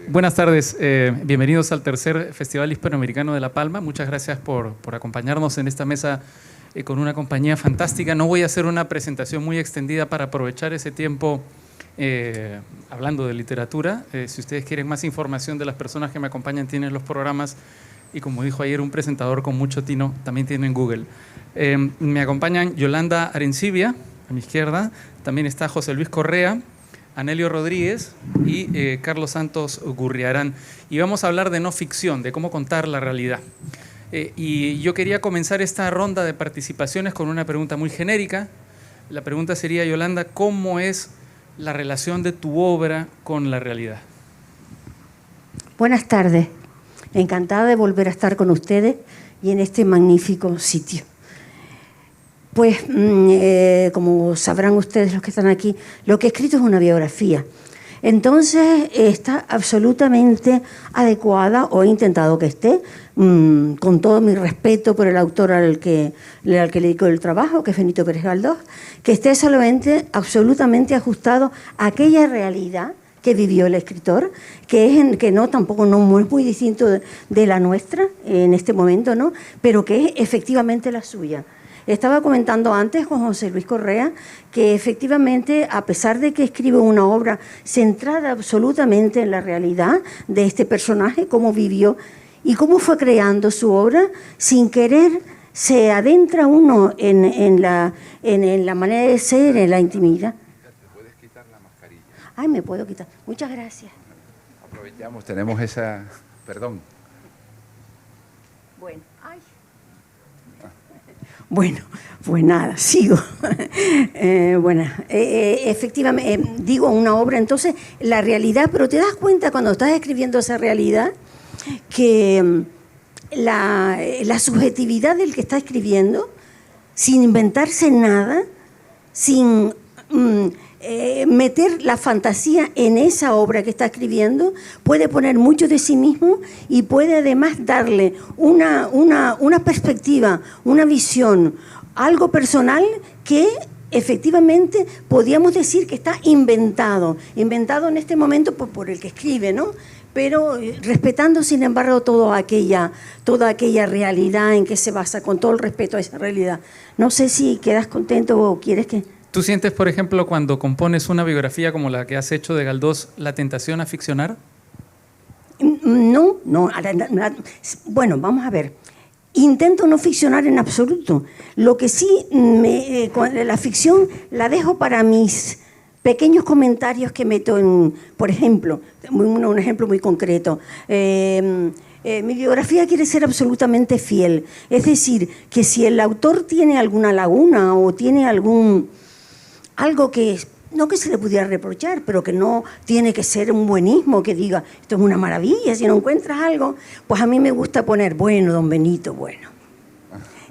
Buenas tardes, bienvenidos al tercer Festival Hispanoamericano de La Palma. Muchas gracias por acompañarnos en esta mesa con una compañía fantástica. No voy a hacer una presentación muy extendida para aprovechar ese tiempo hablando de literatura. Si ustedes quieren más información de las personas que me acompañan, tienen los programas y, como dijo ayer un presentador con mucho tino, también tienen Google. Me acompañan Yolanda Arencibia, a mi izquierda. También está José Luis Correa, Anelio Rodríguez y Carlos Santos Gurriarán. Y vamos a hablar de no ficción, de cómo contar la realidad. Y yo quería comenzar esta ronda de participaciones con una pregunta muy genérica. La pregunta sería, Yolanda, ¿cómo es la relación de tu obra con la realidad? Buenas tardes. Encantada de volver a estar con ustedes y en este magnífico sitio. Pues, como sabrán ustedes los que están aquí, lo que he escrito es una biografía. Entonces, está absolutamente adecuada, o he intentado que esté, con todo mi respeto por el autor al que le dedico el trabajo, que es Benito Pérez Galdós, que esté solamente absolutamente ajustado a aquella realidad que vivió el escritor, que tampoco no es muy distinto de la nuestra en este momento, ¿no? Pero que es efectivamente la suya. Estaba comentando antes con José Luis Correa que efectivamente, a pesar de que escribe una obra centrada absolutamente en la realidad de este personaje, cómo vivió y cómo fue creando su obra, sin querer se adentra uno en la manera de ser, en la intimidad. ¿Te puedes quitar la mascarilla? Ay, me puedo quitar. Muchas gracias. Aprovechamos, tenemos esa... Perdón. Bueno, ay. Bueno, pues nada, sigo. Efectivamente, digo una obra, entonces, la realidad, pero te das cuenta cuando estás escribiendo esa realidad que la subjetividad del que está escribiendo, sin inventarse nada, sin meter la fantasía en esa obra que está escribiendo, puede poner mucho de sí mismo y puede además darle una perspectiva, una visión, algo personal que efectivamente podríamos decir que está inventado en este momento por el que escribe, ¿no? Pero respetando, sin embargo, toda aquella realidad en que se basa, con todo el respeto a esa realidad. No sé si quedas contento o quieres que... ¿Tú sientes, por ejemplo, cuando compones una biografía como la que has hecho de Galdós, la tentación a ficcionar? No. Bueno, vamos a ver. Intento no ficcionar en absoluto. Lo que sí, la ficción la dejo para mis pequeños comentarios que meto en, por ejemplo, un ejemplo muy concreto. Mi biografía quiere ser absolutamente fiel. Es decir, que si el autor tiene alguna laguna o tiene algo que no que se le pudiera reprochar, pero que no tiene que ser un buenismo que diga, esto es una maravilla, si no encuentras algo, pues a mí me gusta poner, bueno, don Benito, bueno.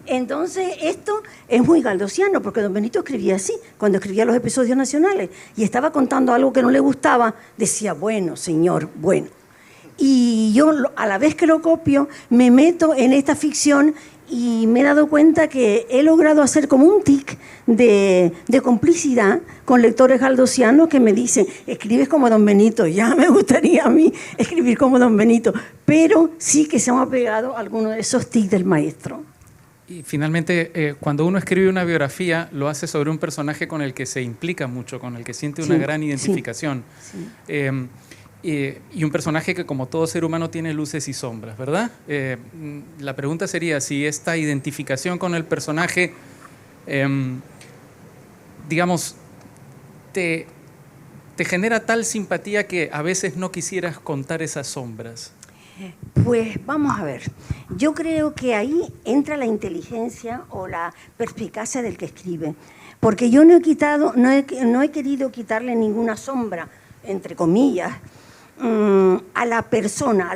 Entonces, esto es muy galdosiano, porque don Benito escribía así, cuando escribía los episodios nacionales, y estaba contando algo que no le gustaba, decía, bueno, señor, bueno. Y yo, a la vez que lo copio, me meto en esta ficción y me he dado cuenta que he logrado hacer como un tic de complicidad con lectores galdosianos que me dicen, escribes como don Benito, ya me gustaría a mí escribir como don Benito, pero sí que se han apegado a algunos de esos tics del maestro. Y finalmente, cuando uno escribe una biografía, lo hace sobre un personaje con el que se implica mucho, con el que siente una gran identificación. Sí. Y un personaje que, como todo ser humano, tiene luces y sombras, ¿verdad? La pregunta sería si esta identificación con el personaje, digamos, te genera tal simpatía que a veces no quisieras contar esas sombras. Pues vamos a ver, yo creo que ahí entra la inteligencia o la perspicacia del que escribe, porque yo no he querido quitarle ninguna sombra, entre comillas, a la persona,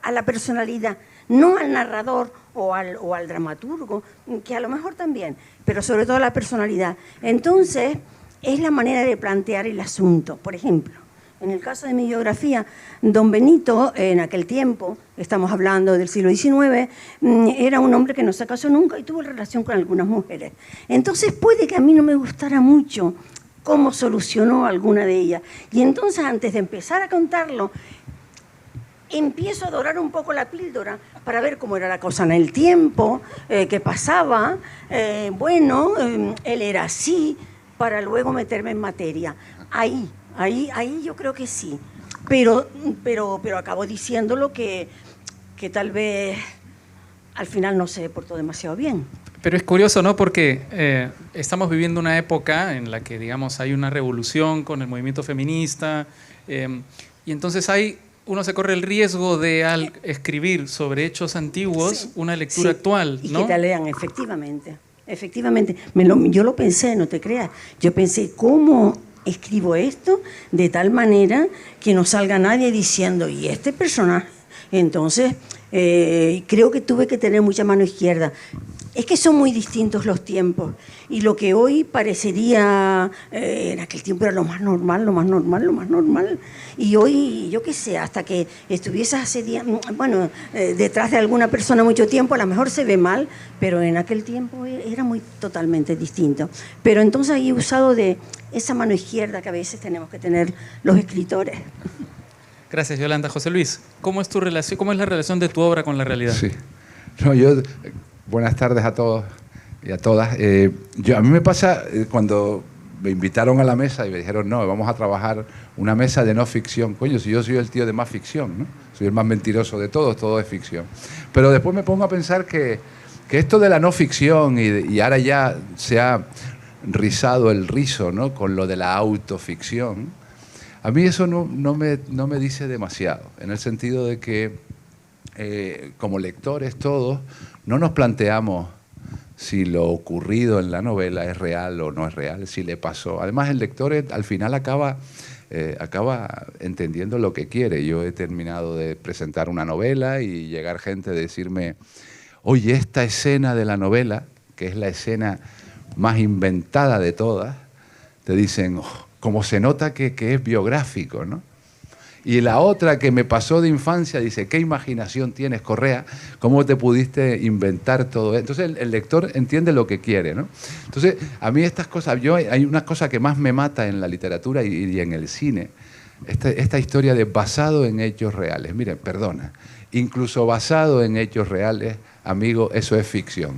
a la personalidad, no al narrador o al dramaturgo, que a lo mejor también, pero sobre todo a la personalidad. Entonces, es la manera de plantear el asunto. Por ejemplo, en el caso de mi biografía, don Benito, en aquel tiempo, estamos hablando del siglo XIX, era un hombre que no se casó nunca y tuvo relación con algunas mujeres. Entonces, puede que a mí no me gustara mucho cómo solucionó alguna de ellas. Y entonces, antes de empezar a contarlo, empiezo a dorar un poco la píldora para ver cómo era la cosa en el tiempo, qué pasaba. Él era así, para luego meterme en materia. Ahí yo creo que sí. Pero acabo diciéndolo que tal vez al final no se portó demasiado bien. Pero es curioso, ¿no? Porque estamos viviendo una época en la que, digamos, hay una revolución con el movimiento feminista y entonces uno se corre el riesgo de, al escribir sobre hechos antiguos, sí, una lectura actual, ¿no? Y que te lean, efectivamente. Efectivamente. Yo lo pensé, no te creas. Yo pensé, ¿cómo escribo esto de tal manera que no salga nadie diciendo, ¿y este personaje? Entonces, creo que tuve que tener mucha mano izquierda. Es que son muy distintos los tiempos y lo que hoy parecería, en aquel tiempo era lo más normal, lo más normal, lo más normal. Y hoy, yo qué sé, hasta que estuvieses detrás de alguna persona mucho tiempo, a lo mejor se ve mal, pero en aquel tiempo era totalmente distinto. Pero entonces he usado de esa mano izquierda que a veces tenemos que tener los escritores. Gracias, Yolanda. José Luis, ¿cómo es tu relación, cómo es la relación de tu obra con la realidad? Sí. Buenas tardes a todos y a todas. A mí me pasa cuando me invitaron a la mesa y me dijeron, no, vamos a trabajar una mesa de no ficción. Coño, si yo soy el tío de más ficción, ¿no? Soy el más mentiroso de todos, todo es ficción. Pero después me pongo a pensar que esto de la no ficción y ahora ya se ha rizado el rizo, ¿no? Con lo de la autoficción. A mí eso no me dice demasiado, en el sentido de que como lectores todos no nos planteamos si lo ocurrido en la novela es real o no es real, si le pasó. Además, el lector al final acaba entendiendo lo que quiere. Yo he terminado de presentar una novela y llegar gente a decirme, oye, esta escena de la novela, que es la escena más inventada de todas, te dicen, oh, como se nota que es biográfico, ¿no? Y la otra que me pasó de infancia dice, ¿qué imaginación tienes, Correa? ¿Cómo te pudiste inventar todo esto? Entonces el lector entiende lo que quiere, ¿no? Entonces a mí estas cosas, hay una cosa que más me mata en la literatura y en el cine, esta historia de basado en hechos reales. Miren, perdona, incluso basado en hechos reales, amigo, eso es ficción.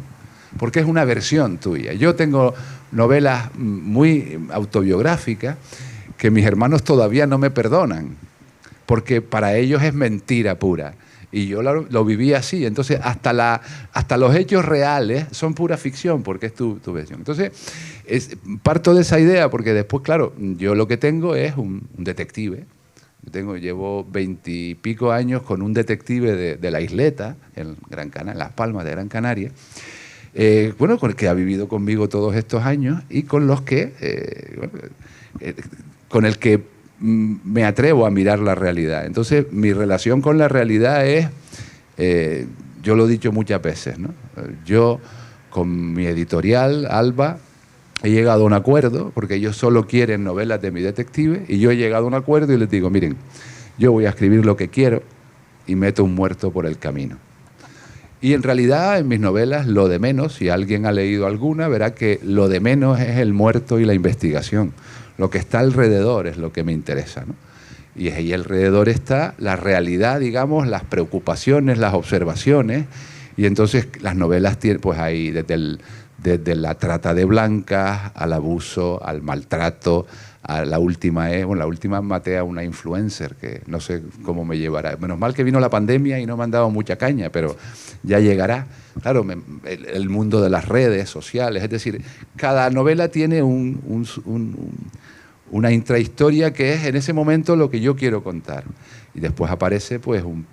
Porque es una versión tuya. Yo tengo novelas muy autobiográficas que mis hermanos todavía no me perdonan, porque para ellos es mentira pura. Y yo lo viví así. Entonces, hasta los hechos reales son pura ficción, porque es tu versión. Entonces, parto de esa idea, porque después, claro, yo lo que tengo es un detective. Llevo 20 y pico años con un detective de La Isleta, en Las Palmas de Gran Canaria, con el que ha vivido conmigo todos estos años y con los que, con el que me atrevo a mirar la realidad. Entonces, mi relación con la realidad es, yo lo he dicho muchas veces, ¿no? Yo, con mi editorial, Alba, he llegado a un acuerdo, porque ellos solo quieren novelas de mi detective, y yo he llegado a un acuerdo y les digo, miren, yo voy a escribir lo que quiero y meto un muerto por el camino. Y en realidad, en mis novelas, lo de menos, si alguien ha leído alguna, verá que lo de menos es el muerto y la investigación. Lo que está alrededor es lo que me interesa, ¿no? Y ahí alrededor está la realidad, digamos, las preocupaciones, las observaciones, y entonces las novelas tienen, pues ahí desde la trata de blancas, al abuso, al maltrato, a la última maté a una influencer que no sé cómo me llevará. Menos mal que vino la pandemia y no me han dado mucha caña, pero ya llegará. Claro, el mundo de las redes sociales, es decir, cada novela tiene una intrahistoria que es en ese momento lo que yo quiero contar. Y después aparece pues un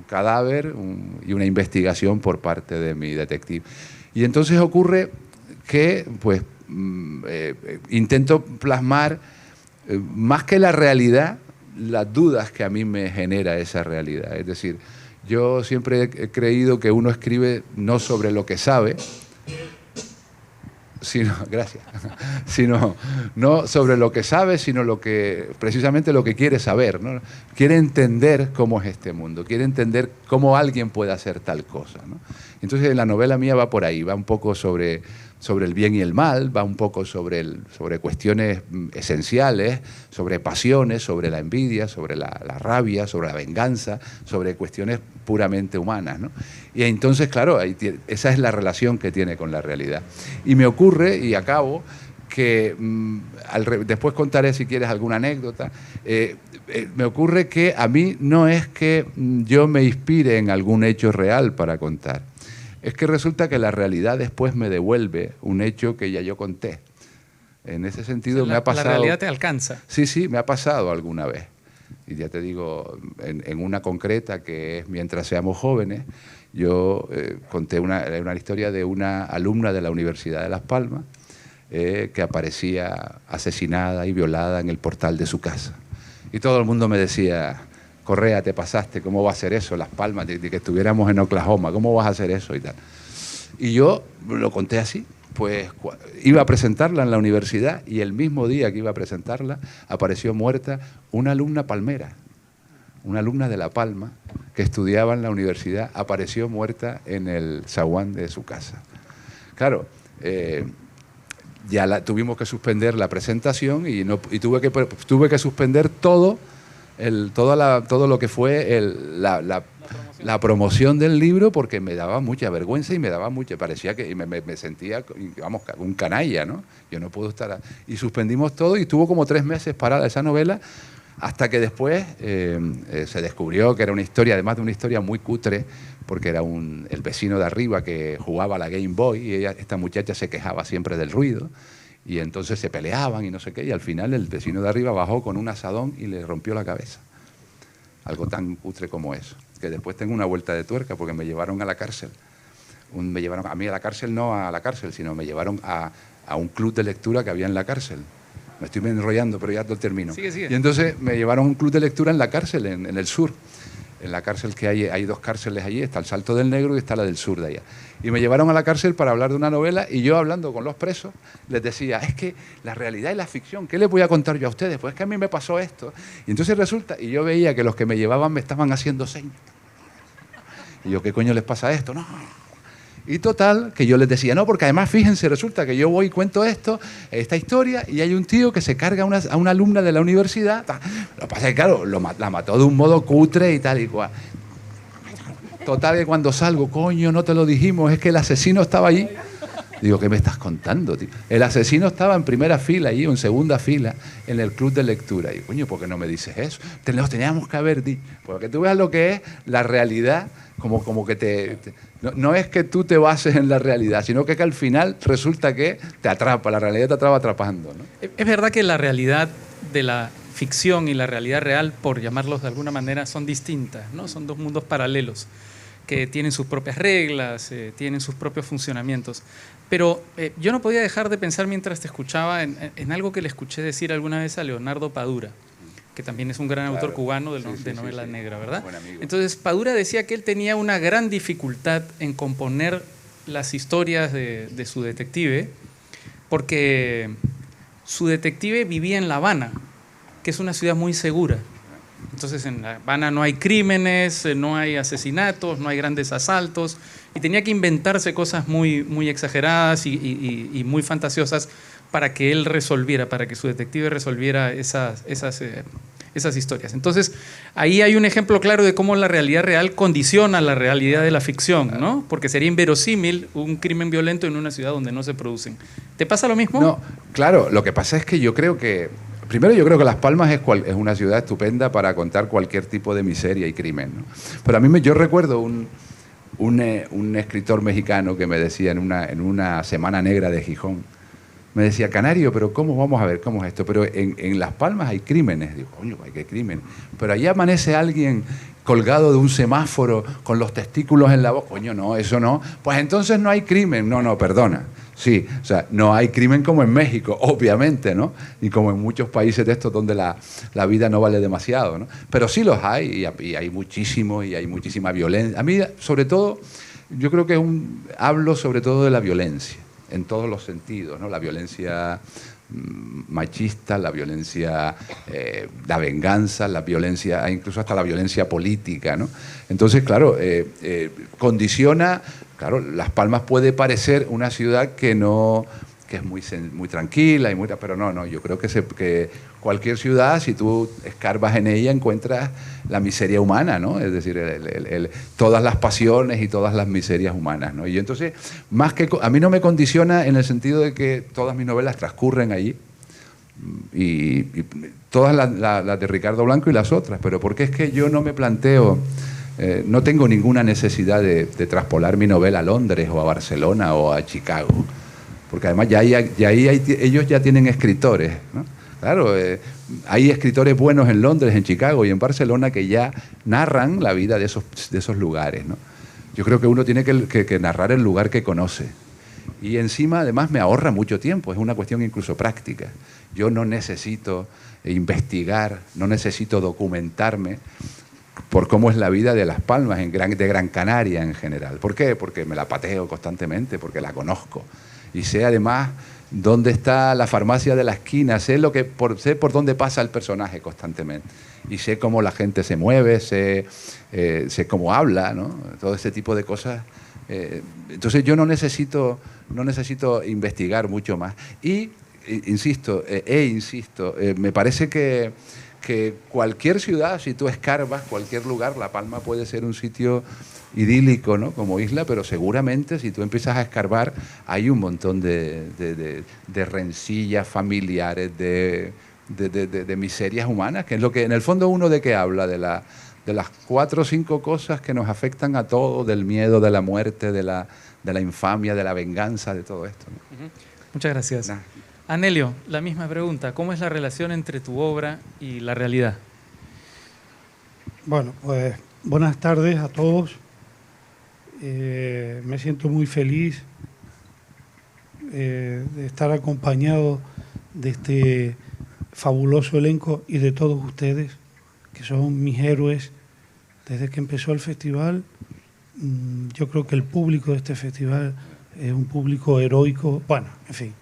cadáver y una investigación por parte de mi detective. Y entonces ocurre que pues intento plasmar más que la realidad, las dudas que a mí me genera esa realidad. Es decir, yo siempre he creído que uno escribe no sobre lo que sabe, gracias, sino no sobre lo que sabe, sino precisamente lo que quiere saber, ¿no? Quiere entender cómo es este mundo, quiere entender cómo alguien puede hacer tal cosa, ¿no? Entonces la novela mía va por ahí, va un poco sobre el bien y el mal, va un poco sobre cuestiones esenciales, sobre pasiones, sobre la envidia, sobre la rabia, sobre la venganza, sobre cuestiones puramente humanas, ¿no? Y entonces, claro, esa es la relación que tiene con la realidad. Y me ocurre, y acabo, que después contaré si quieres alguna anécdota, me ocurre que a mí no es que yo me inspire en algún hecho real para contar, es que resulta que la realidad después me devuelve un hecho que ya yo conté. En ese sentido, me ha pasado... La realidad te alcanza. Sí, me ha pasado alguna vez. Y ya te digo, en una concreta que es Mientras seamos jóvenes, yo conté una historia de una alumna de la Universidad de Las Palmas que aparecía asesinada y violada en el portal de su casa. Y todo el mundo me decía... Correa, te pasaste, ¿cómo va a ser eso? Las Palmas, de que estuviéramos en Oklahoma, ¿cómo vas a hacer eso? Y tal. Y yo lo conté así, pues iba a presentarla en la universidad y el mismo día que iba a presentarla apareció muerta una alumna palmera, una alumna de La Palma que estudiaba en la universidad, apareció muerta en el zaguán de su casa. Claro, tuvimos que suspender la presentación y tuve que suspender todo lo que fue la promoción del libro, porque me daba mucha vergüenza y parecía que me sentía, vamos, un canalla, ¿no? Yo no puedo estar... Y suspendimos todo y estuvo como 3 meses parada esa novela, hasta que después se descubrió que era una historia, además de una historia muy cutre, porque era el vecino de arriba que jugaba a la Game Boy y esta muchacha se quejaba siempre del ruido. Y entonces se peleaban y no sé qué, y al final el vecino de arriba bajó con un asadón y le rompió la cabeza. Algo tan cutre como eso. Que después tengo una vuelta de tuerca porque me llevaron a la cárcel. Me llevaron a mí a la cárcel, no a la cárcel, sino me llevaron a un club de lectura que había en la cárcel. Me estoy enrollando, pero ya lo termino. Sigue. Y entonces me llevaron a un club de lectura en la cárcel, en el sur. En la cárcel que hay 2 cárceles allí, está el Salto del Negro y está la del sur de allá. Y me llevaron a la cárcel para hablar de una novela y yo, hablando con los presos, les decía, es que la realidad y la ficción, ¿qué les voy a contar yo a ustedes? Pues es que a mí me pasó esto. Y entonces resulta, y yo veía que los que me llevaban me estaban haciendo señas. Y yo, ¿qué coño les pasa esto? No. Y total, que yo les decía, no, porque además, fíjense, resulta que yo voy y cuento esta historia, y hay un tío que se carga a una alumna de la universidad. Lo que pasa es que, claro, la mató de un modo cutre y tal y cual. Total, que cuando salgo, coño, no te lo dijimos, es que el asesino estaba allí. Digo, ¿qué me estás contando, tío? El asesino estaba en primera fila allí, o en segunda fila, en el club de lectura. Y coño, ¿por qué no me dices eso? Nos teníamos que haber dicho. Porque tú veas lo que es la realidad, como que no es que tú te bases en la realidad, sino que al final resulta que te atrapa, la realidad te acaba atrapando, ¿no? Es verdad que la realidad de la ficción y la realidad real, por llamarlos de alguna manera, son distintas, ¿no? Son 2 mundos paralelos que tienen sus propias reglas, tienen sus propios funcionamientos. Pero yo no podía dejar de pensar mientras te escuchaba en algo que le escuché decir alguna vez a Leonardo Padura, que también es un gran autor cubano de novela negra, ¿verdad? Entonces, Padura decía que él tenía una gran dificultad en componer las historias de su detective, porque su detective vivía en La Habana, que es una ciudad muy segura. Entonces, en La Habana no hay crímenes, no hay asesinatos, no hay grandes asaltos, y tenía que inventarse cosas muy, muy exageradas y muy fantasiosas para que él resolviera, para que su detective resolviera esas historias. Entonces, ahí hay un ejemplo claro de cómo la realidad real condiciona la realidad de la ficción, ¿no? Porque sería inverosímil un crimen violento en una ciudad donde no se producen. ¿Te pasa lo mismo? No, claro, lo que pasa es que yo creo que... Primero, yo creo que Las Palmas es una ciudad estupenda para contar cualquier tipo de miseria y crimen, ¿no? Pero a mí yo recuerdo un escritor mexicano que me decía en una semana negra de Gijón, me decía, Canario, pero ¿cómo? Vamos a ver, ¿cómo es esto? Pero en Las Palmas hay crímenes. Digo, coño, hay que crimen. Pero allí amanece alguien colgado de un semáforo con los testículos en la boca. Coño, no, eso no. Pues entonces no hay crimen. No, perdona. Sí, o sea, no hay crimen como en México, obviamente, ¿no? Y como en muchos países de estos donde la vida no vale demasiado, ¿no? Pero sí los hay, y hay muchísimo, y hay muchísima violencia. A mí, sobre todo, yo creo que hablo sobre todo de la violencia. en todos los sentidos, ¿no? La violencia machista, la violencia, la venganza, la violencia, incluso hasta la violencia política, ¿no? Entonces, claro, condiciona, claro, Las Palmas puede parecer una ciudad que es muy tranquila, pero no, yo creo que cualquier ciudad, si tú escarbas en ella, encuentras la miseria humana, ¿no? Es decir, todas las pasiones y todas las miserias humanas, ¿no? Y entonces, a mí no me condiciona en el sentido de que todas mis novelas transcurren allí, y todas las de Ricardo Blanco y las otras, pero porque es que yo no me planteo, no tengo ninguna necesidad de traspolar mi novela a Londres o a Barcelona o a Chicago, porque además ellos ya tienen escritores, ¿no? Claro, hay escritores buenos en Londres, en Chicago y en Barcelona que ya narran la vida de esos lugares, ¿no? Yo creo que uno tiene que narrar el lugar que conoce. Y encima, además, me ahorra mucho tiempo. Es una cuestión incluso práctica. Yo no necesito investigar, no necesito documentarme por cómo es la vida de Las Palmas, de Gran Canaria en general. ¿Por qué? Porque me la pateo constantemente, porque la conozco. Y sé además dónde está la farmacia de la esquina, sé por dónde pasa el personaje constantemente. Y sé cómo la gente se mueve, sé cómo habla, ¿no? Todo ese tipo de cosas. Entonces yo no necesito investigar mucho más. Y insisto, me parece que cualquier ciudad, si tú escarbas, cualquier lugar, La Palma puede ser un sitio idílico, ¿no? Como isla, pero seguramente si tú empiezas a escarbar hay un montón de rencillas familiares, de miserias humanas, que es lo que en el fondo uno de qué habla, de las 4 o 5 cosas que nos afectan a todos, del miedo, de la muerte, de la infamia, de la venganza, de todo esto, ¿no? Muchas gracias. Anelio, la misma pregunta. ¿Cómo es la relación entre tu obra y la realidad? Bueno, pues buenas tardes a todos. Me siento muy feliz de estar acompañado de este fabuloso elenco y de todos ustedes, que son mis héroes desde que empezó el festival. Yo creo que el público de este festival es un público heroico, bueno, en fin,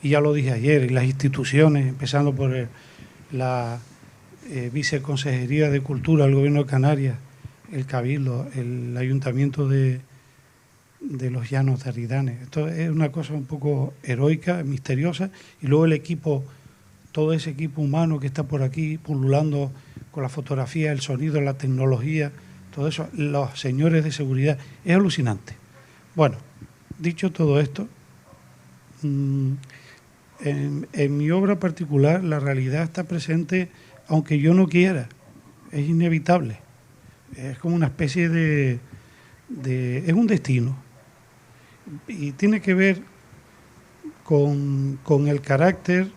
y ya lo dije ayer, y las instituciones, empezando por la Viceconsejería de Cultura del Gobierno de Canarias, el Cabildo, el Ayuntamiento de los Llanos de Aridanes. Esto es una cosa un poco heroica, misteriosa, y luego el equipo, todo ese equipo humano que está por aquí pululando con la fotografía, el sonido, la tecnología, todo eso, los señores de seguridad, es alucinante. Bueno, dicho todo esto, en mi obra particular la realidad está presente aunque yo no quiera, es inevitable. Es como una especie es un destino y tiene que ver con el carácter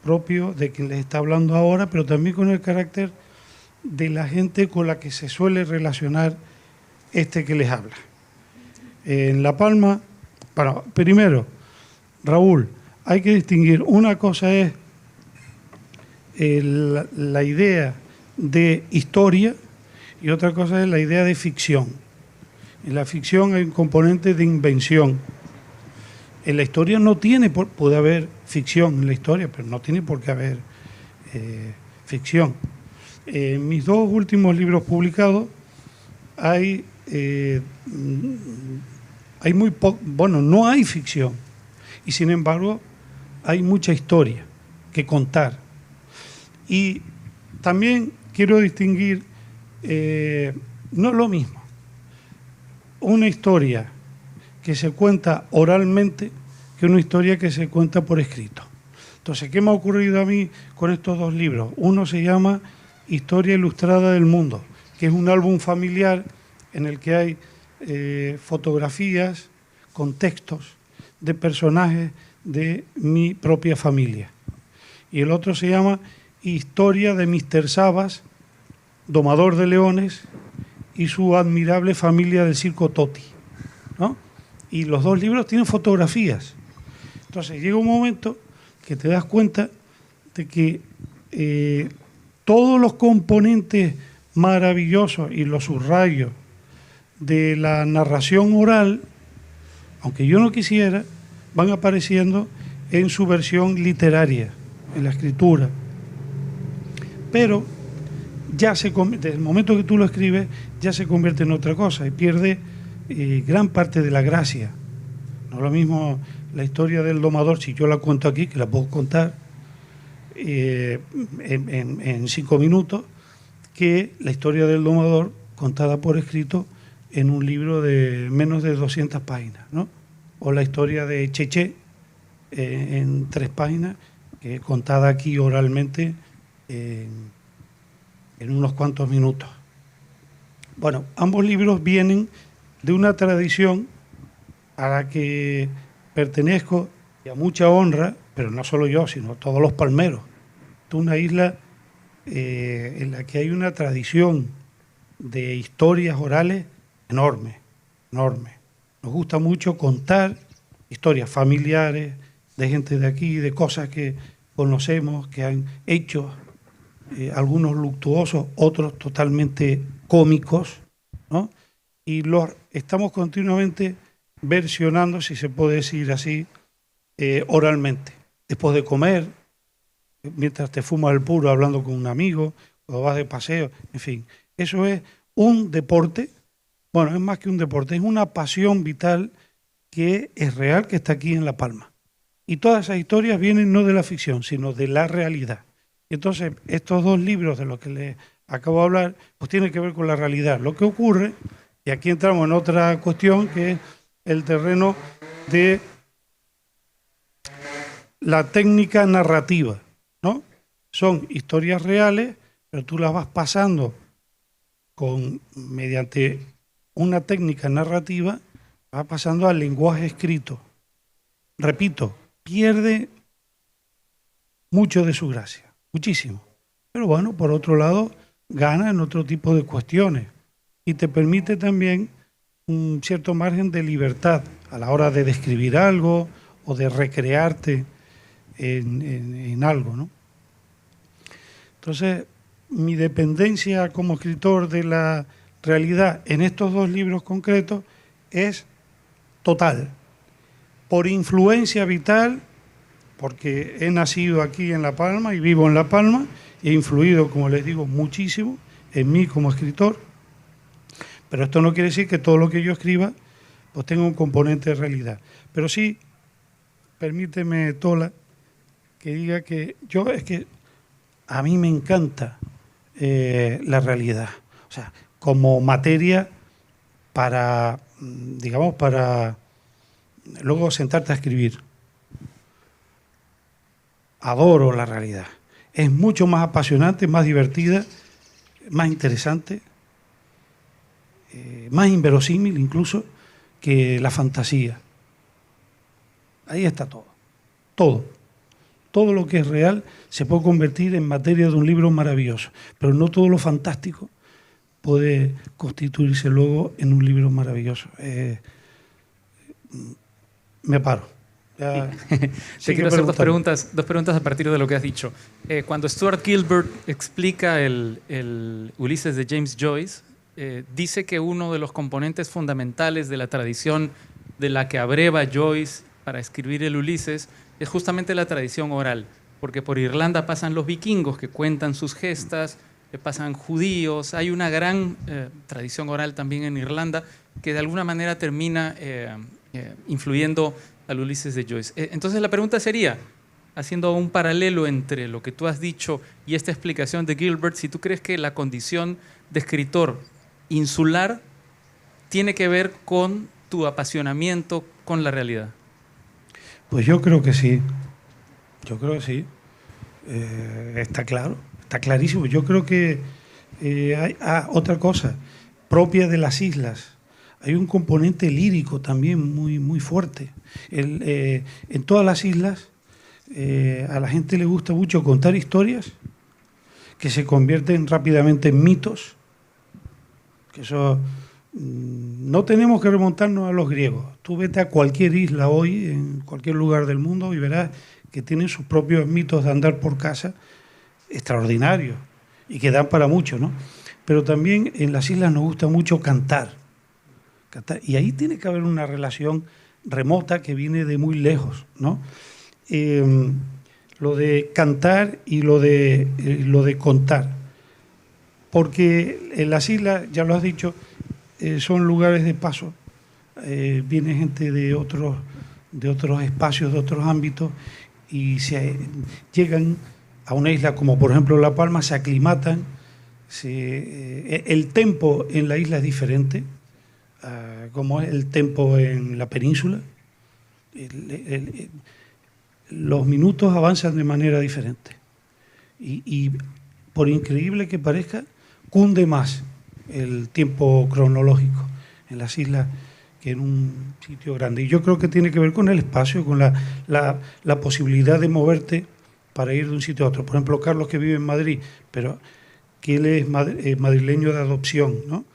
propio de quien les está hablando ahora, pero también con el carácter de la gente con la que se suele relacionar este que les habla. En La Palma, bueno, primero, Raúl, hay que distinguir, una cosa es la idea de historia y otra cosa es la idea de ficción. En la ficción hay un componente de invención. En la historia no puede haber ficción en la historia, pero no tiene por qué haber ficción. En mis 2 últimos libros publicados hay muy poco, bueno, no hay ficción, y sin embargo hay mucha historia que contar. Y también quiero distinguir, no es lo mismo, una historia que se cuenta oralmente que una historia que se cuenta por escrito. Entonces, ¿qué me ha ocurrido a mí con estos 2 libros? Uno se llama Historia Ilustrada del Mundo, que es un álbum familiar en el que hay fotografías con textos de personajes de mi propia familia. Y el otro se llama Historia de Mr. Sabas, domador de leones, y su admirable familia del circo Toti, ¿no? Y los 2 libros tienen fotografías. Entonces llega un momento que te das cuenta de que todos los componentes maravillosos y los subrayos de la narración oral, aunque yo no quisiera, van apareciendo en su versión literaria, en la escritura. Pero ya desde el momento que tú lo escribes, ya se convierte en otra cosa y pierde gran parte de la gracia. No es lo mismo la historia del domador, si yo la cuento aquí, que la puedo contar en 5 minutos, que la historia del domador contada por escrito en un libro de menos de 200 páginas, ¿no? O la historia de Cheche en 3 páginas, contada aquí oralmente en unos cuantos minutos. Bueno, ambos libros vienen de una tradición a la que pertenezco y a mucha honra, pero no solo yo, sino todos los palmeros. Es una isla en la que hay una tradición de historias orales enorme, enorme. Nos gusta mucho contar historias familiares de gente de aquí, de cosas que conocemos, que han hecho, algunos luctuosos, otros totalmente cómicos, ¿no? Y los estamos continuamente versionando, si se puede decir así, oralmente. Después de comer, mientras te fumas el puro hablando con un amigo, cuando vas de paseo, en fin. Eso es un deporte, bueno, es más que un deporte, es una pasión vital que es real, que está aquí en La Palma. Y todas esas historias vienen no de la ficción, sino de la realidad. Y entonces, estos 2 libros de los que les acabo de hablar, pues tienen que ver con la realidad. Lo que ocurre, y aquí entramos en otra cuestión, que es el terreno de la técnica narrativa, ¿no? Son historias reales, pero tú las vas pasando mediante una técnica narrativa, vas pasando al lenguaje escrito. Repito, pierde mucho de su gracia, muchísimo. Pero bueno, por otro lado, gana en otro tipo de cuestiones y te permite también un cierto margen de libertad a la hora de describir algo o de recrearte en algo, ¿no? Entonces, mi dependencia como escritor de la realidad en estos 2 libros concretos es total. Por influencia vital, porque he nacido aquí en La Palma y vivo en La Palma, y he influido, como les digo, muchísimo en mí como escritor, pero esto no quiere decir que todo lo que yo escriba pues tenga un componente de realidad. Pero sí, permíteme, Tola, que diga que es que a mí me encanta la realidad, o sea, como materia para, digamos, para luego sentarte a escribir. Adoro la realidad. Es mucho más apasionante, más divertida, más interesante, más inverosímil incluso que la fantasía. Ahí está todo. Todo. Todo lo que es real se puede convertir en materia de un libro maravilloso, pero no todo lo fantástico puede constituirse luego en un libro maravilloso. Me paro. Te quiero hacer dos preguntas a partir de lo que has dicho. Cuando Stuart Gilbert explica el Ulises de James Joyce, dice que uno de los componentes fundamentales de la tradición de la que abreva Joyce para escribir el Ulises es justamente la tradición oral, porque por Irlanda pasan los vikingos que cuentan sus gestas, pasan judíos, hay una gran tradición oral también en Irlanda que de alguna manera termina influyendo al Ulises de Joyce. Entonces la pregunta sería, haciendo un paralelo entre lo que tú has dicho y esta explicación de Gilbert, si tú crees que la condición de escritor insular tiene que ver con tu apasionamiento con la realidad. Pues yo creo que sí. Yo creo que sí. Está claro, está clarísimo. Yo creo que hay otra cosa propia de las islas. Hay un componente lírico también muy, muy fuerte. En todas las islas a la gente le gusta mucho contar historias que se convierten rápidamente en mitos. Que eso no tenemos que remontarnos a los griegos. Tú vete a cualquier isla hoy, en cualquier lugar del mundo, y verás que tienen sus propios mitos de andar por casa extraordinarios y que dan para mucho, ¿no? Pero también en las islas nos gusta mucho cantar. Y ahí tiene que haber una relación remota que viene de muy lejos, ¿no? Lo de cantar y lo de contar. Porque en las islas, ya lo has dicho, son lugares de paso. Viene gente de otros espacios, de otros ámbitos, y llegan a una isla como por ejemplo La Palma, se aclimatan. El tempo en la isla es diferente, como es el tempo en la península. Los minutos avanzan de manera diferente. Y por increíble que parezca, cunde más el tiempo cronológico en las islas que en un sitio grande. Y yo creo que tiene que ver con el espacio, con la posibilidad de moverte para ir de un sitio a otro. Por ejemplo, Carlos, que vive en Madrid, pero que él es madrileño de adopción, ¿no?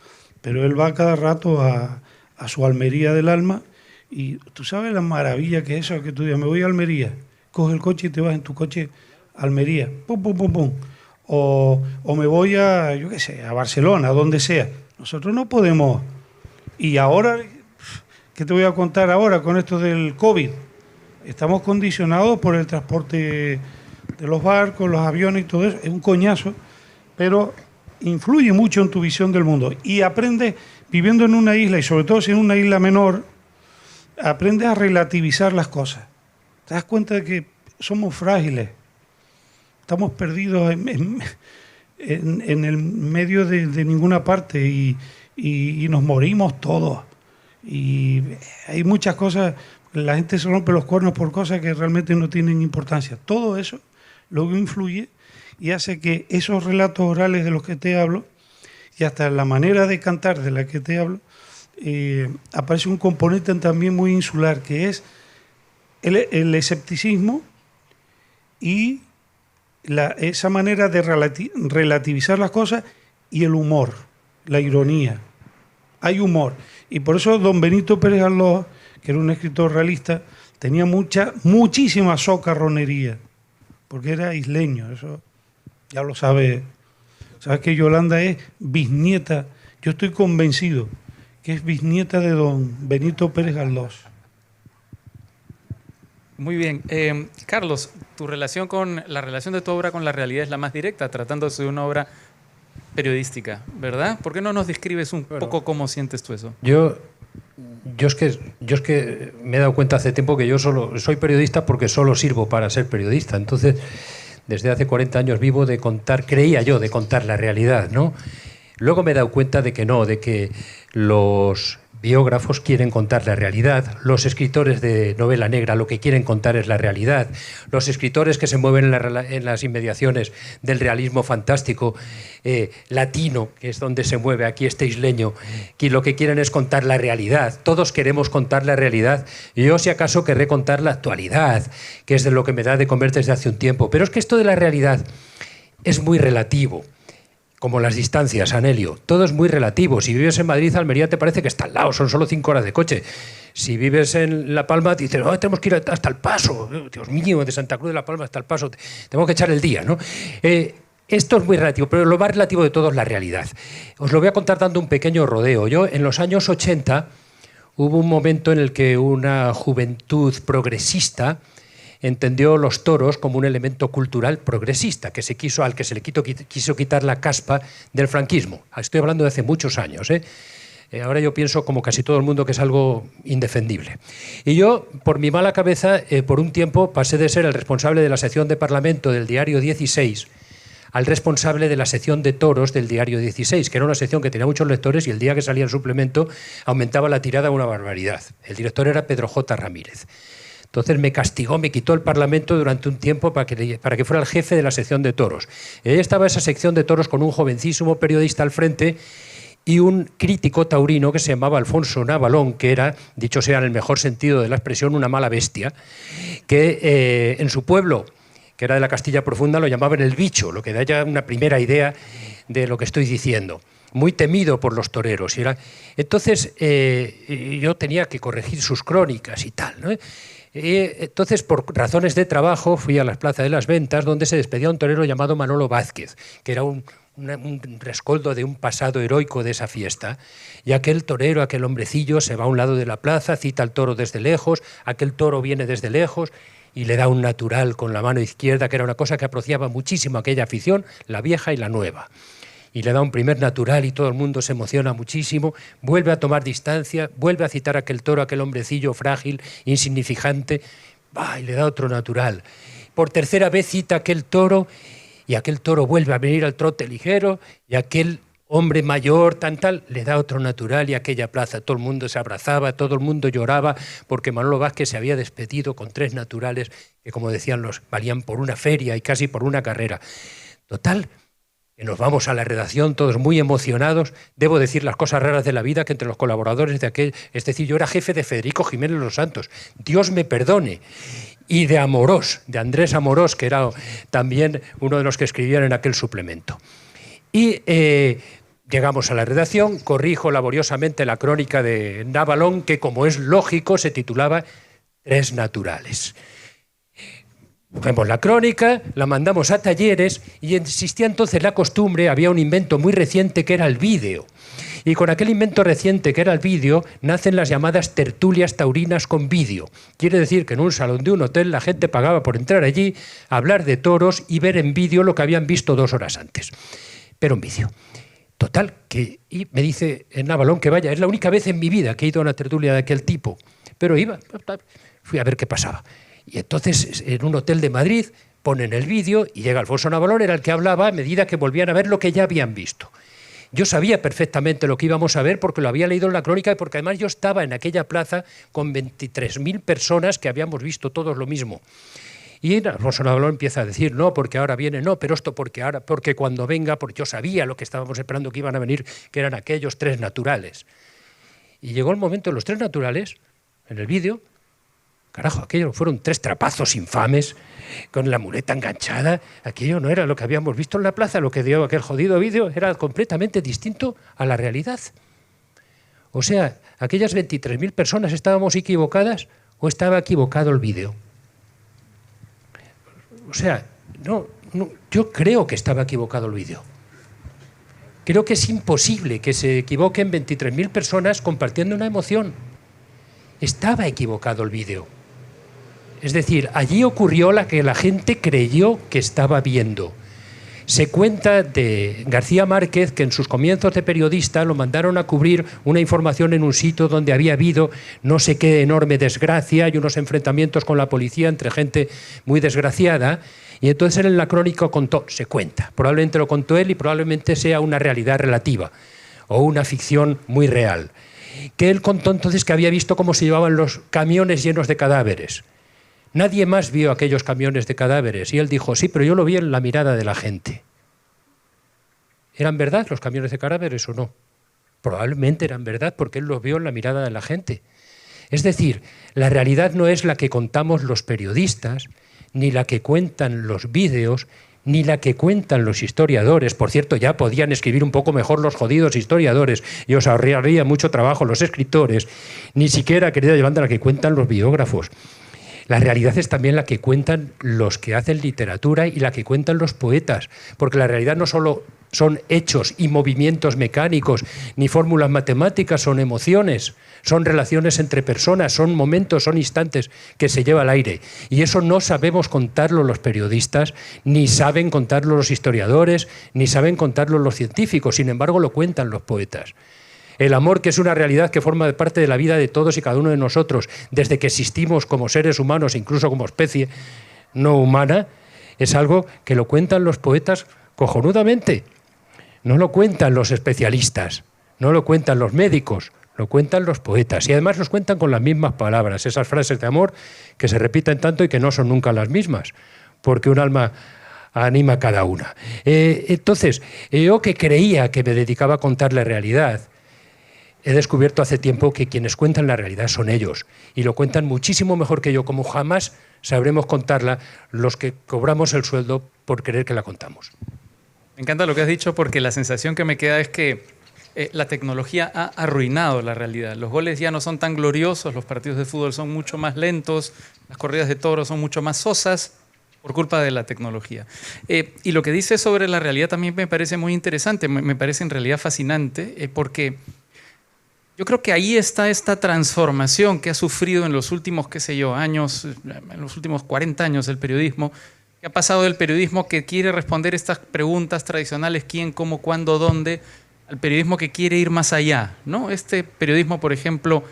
Pero él va cada rato a su Almería del alma, y tú sabes la maravilla que es eso, que tú digas, me voy a Almería, coges el coche y te vas en tu coche a Almería, pum, pum, pum, pum. O me voy a, yo qué sé, a Barcelona, donde sea. Nosotros no podemos. Y ahora, ¿qué te voy a contar ahora con esto del COVID? Estamos condicionados por el transporte de los barcos, los aviones y todo eso. Es un coñazo, pero influye mucho en tu visión del mundo. Y aprendes, viviendo en una isla, y sobre todo si en una isla menor, aprendes a relativizar las cosas. Te das cuenta de que somos frágiles. Estamos perdidos en el medio de ninguna parte y nos morimos todos. Y hay muchas cosas, la gente se rompe los cuernos por cosas que realmente no tienen importancia. Todo eso luego influye y hace que esos relatos orales de los que te hablo, y hasta la manera de cantar de la que te hablo, aparece un componente también muy insular, que es el escepticismo y esa manera de relativizar las cosas, y el humor, la ironía. Hay humor. Y por eso don Benito Pérez Galdós, que era un escritor realista, tenía muchísima socarronería, porque era isleño. Eso ya lo sabe. Sabes que Yolanda es bisnieta, yo estoy convencido que es bisnieta de don Benito Pérez Galdós. Muy bien. Carlos, la relación de tu obra con la realidad es la más directa, tratándose de una obra periodística, ¿verdad? ¿Por qué no nos describes un poco cómo sientes tú eso? Yo es que me he dado cuenta hace tiempo que yo solo soy periodista porque solo sirvo para ser periodista. Entonces, desde hace 40 años vivo de contar, creía yo, de contar la realidad, ¿no? Luego me he dado cuenta de que no, de que los biógrafos quieren contar la realidad, los escritores de novela negra lo que quieren contar es la realidad, los escritores que se mueven en las inmediaciones del realismo fantástico latino, que es donde se mueve aquí este isleño, que lo que quieren es contar la realidad. Todos queremos contar la realidad. Yo, si acaso, querré contar la actualidad, que es de lo que me da de comer desde hace un tiempo. Pero es que esto de la realidad es muy relativo. Como las distancias, Anelio, todo es muy relativo. Si vives en Madrid, Almería te parece que está al lado, son solo 5 horas de coche. Si vives en La Palma, te dices, oh, tenemos que ir hasta El Paso. Dios mío, de Santa Cruz de La Palma hasta El Paso, tenemos que echar el día, ¿no? Esto es muy relativo, pero lo más relativo de todo es la realidad. Os lo voy a contar dando un pequeño rodeo. Yo, en los años 80, hubo un momento en el que una juventud progresista entendió los toros como un elemento cultural progresista, al que se le quiso quitar la caspa del franquismo. Estoy hablando de hace muchos años, ¿eh? Ahora yo pienso, como casi todo el mundo, que es algo indefendible. Y yo, por mi mala cabeza, por un tiempo pasé de ser el responsable de la sección de Parlamento del diario 16 al responsable de la sección de toros del diario 16, que era una sección que tenía muchos lectores y el día que salía el suplemento aumentaba la tirada una barbaridad. El director era Pedro J. Ramírez. Entonces me castigó, me quitó el Parlamento durante un tiempo para que fuera el jefe de la sección de toros. Y ahí estaba esa sección de toros con un jovencísimo periodista al frente y un crítico taurino que se llamaba Alfonso Navalón, que era, dicho sea en el mejor sentido de la expresión, una mala bestia, que en su pueblo, que era de la Castilla Profunda, lo llamaban el bicho, lo que da ya una primera idea de lo que estoy diciendo. Muy temido por los toreros. Entonces yo tenía que corregir sus crónicas y tal, ¿no? Entonces, por razones de trabajo, fui a la Plaza de las Ventas, donde se despedía un torero llamado Manolo Vázquez, que era un un rescoldo de un pasado heroico de esa fiesta, y aquel torero, aquel hombrecillo, se va a un lado de la plaza, cita al toro desde lejos, aquel toro viene desde lejos y le da un natural con la mano izquierda, que era una cosa que apreciaba muchísimo aquella afición, la vieja y la nueva. Y le da un primer natural y todo el mundo se emociona muchísimo, vuelve a tomar distancia, vuelve a citar a aquel toro, aquel hombrecillo frágil, insignificante, y le da otro natural. Por tercera vez cita a aquel toro, y aquel toro vuelve a venir al trote ligero, y aquel hombre mayor, tal, le da otro natural, y aquella plaza todo el mundo se abrazaba, todo el mundo lloraba, porque Manolo Vázquez se había despedido con 3 naturales que, como decían, los valían por una feria y casi por una carrera. Total, que nos vamos a la redacción todos muy emocionados. Debo decir las cosas raras de la vida, que entre los colaboradores de aquel, es decir, yo era jefe de Federico Jiménez Los Santos, Dios me perdone, y de Amorós, de Andrés Amorós, que era también uno de los que escribían en aquel suplemento. Y llegamos a la redacción, corrijo laboriosamente la crónica de Navalón, que, como es lógico, se titulaba 3 naturales. Cogemos la crónica, la mandamos a talleres y existía entonces la costumbre, había un invento muy reciente que era el vídeo. Y con aquel invento reciente que era el vídeo, nacen las llamadas tertulias taurinas con vídeo. Quiere decir que en un salón de un hotel la gente pagaba por entrar allí, hablar de toros y ver en vídeo lo que habían visto 2 horas antes. Pero en vídeo. Total, y me dice en Navalón que vaya, es la única vez en mi vida que he ido a una tertulia de aquel tipo. Pero fui a ver qué pasaba. Y entonces en un hotel de Madrid ponen el vídeo y llega Alfonso Navalón, era el que hablaba a medida que volvían a ver lo que ya habían visto. Yo sabía perfectamente lo que íbamos a ver porque lo había leído en la crónica y porque además yo estaba en aquella plaza con 23.000 personas que habíamos visto todos lo mismo. Y Alfonso Navalón empieza a decir, no, porque ahora viene, no, pero esto porque cuando venga, porque yo sabía lo que estábamos esperando que iban a venir, que eran aquellos 3 naturales. Y llegó el momento de los 3 naturales, en el vídeo. Carajo, aquello fueron 3 trapazos infames, con la muleta enganchada. Aquello no era lo que habíamos visto en la plaza, lo que dio aquel jodido vídeo era completamente distinto a la realidad. O sea, aquellas 23.000 personas, ¿estábamos equivocadas o estaba equivocado el vídeo? O sea, no, yo creo que estaba equivocado el vídeo. Creo que es imposible que se equivoquen 23.000 personas compartiendo una emoción. Estaba equivocado el vídeo. Es decir, allí ocurrió la que la gente creyó que estaba viendo. Se cuenta de García Márquez que en sus comienzos de periodista lo mandaron a cubrir una información en un sitio donde había habido no sé qué enorme desgracia y unos enfrentamientos con la policía entre gente muy desgraciada. Y entonces él en la crónica contó, se cuenta, probablemente lo contó él y probablemente sea una realidad relativa o una ficción muy real, que él contó entonces que había visto cómo se llevaban los camiones llenos de cadáveres. Nadie más vio aquellos camiones de cadáveres y él dijo, sí, pero yo lo vi en la mirada de la gente. ¿Eran verdad los camiones de cadáveres o no? Probablemente eran verdad porque él los vio en la mirada de la gente. Es decir, la realidad no es la que contamos los periodistas, ni la que cuentan los vídeos, ni la que cuentan los historiadores. Por cierto, ya podían escribir un poco mejor los jodidos historiadores y os ahorraría mucho trabajo los escritores, ni siquiera, querida Yolanda, la que cuentan los biógrafos. La realidad es también la que cuentan los que hacen literatura y la que cuentan los poetas, porque la realidad no solo son hechos y movimientos mecánicos, ni fórmulas matemáticas, son emociones, son relaciones entre personas, son momentos, son instantes que se lleva al aire. Y eso no sabemos contarlo los periodistas, ni saben contarlo los historiadores, ni saben contarlo los científicos, sin embargo lo cuentan los poetas. El amor, que es una realidad que forma parte de la vida de todos y cada uno de nosotros, desde que existimos como seres humanos, incluso como especie no humana, es algo que lo cuentan los poetas cojonudamente. No lo cuentan los especialistas, no lo cuentan los médicos, lo cuentan los poetas. Y además los cuentan con las mismas palabras, esas frases de amor que se repiten tanto y que no son nunca las mismas, porque un alma anima a cada una. Entonces, yo que creía que me dedicaba a contar la realidad, he descubierto hace tiempo que quienes cuentan la realidad son ellos y lo cuentan muchísimo mejor que yo, como jamás sabremos contarla los que cobramos el sueldo por creer que la contamos. Me encanta lo que has dicho porque la sensación que me queda es que la tecnología ha arruinado la realidad. Los goles ya no son tan gloriosos, los partidos de fútbol son mucho más lentos, las corridas de toros son mucho más sosas, Por culpa de la tecnología. Y lo que dice sobre la realidad también me parece muy interesante, me parece en realidad fascinante, porque yo creo que ahí está esta transformación que ha sufrido en los últimos, qué sé yo, años, en los últimos 40 años el periodismo, que ha pasado del periodismo que quiere responder estas preguntas tradicionales, quién, cómo, cuándo, dónde, al periodismo que quiere ir más allá, ¿no? Este periodismo, por ejemplo,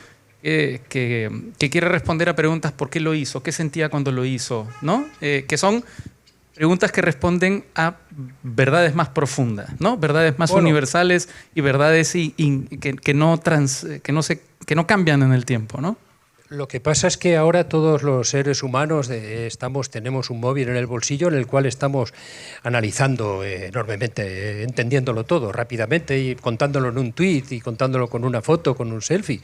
que quiere responder a preguntas por qué lo hizo, qué sentía cuando lo hizo, ¿no? Que son preguntas que responden a verdades más profundas, ¿no? Verdades más universales y verdades que no cambian en el tiempo, ¿no? Lo que pasa es que ahora todos los seres humanos tenemos un móvil en el bolsillo en el cual estamos analizando enormemente, entendiéndolo todo rápidamente y contándolo en un tuit y contándolo con una foto, con un selfie.